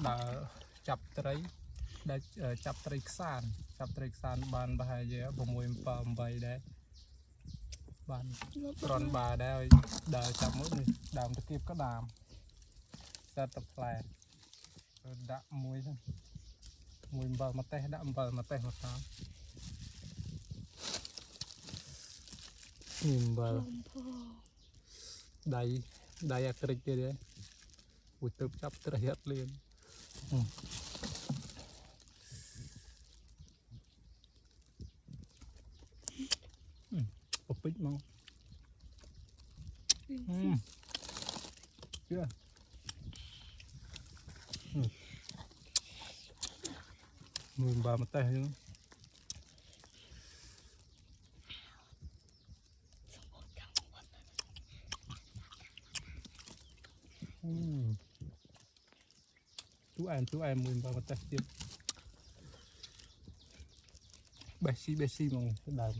đã chậpត្រីដែលចាប់ត្រីខ្សានបានប្រហែលជា6-7ដែរបានត្រន់បាដែរដើរចាប់មួយនេះដើមតគៀបក៏ដើមសិតតែផ្លែដាក់មួយហ្នឹងមួយអំបិលម្ទេសដាក់អំបិលម្ទេសមកតាមអំបិលដៃអាក្រិចទៀតដែរមួយទៅចាប់ត្រីអត់លឿនពពេចមកជឿមួយអំបិលម្ទេសហ្នឹងchú em mùi vào mặt tay tiếp bê xi mong đàn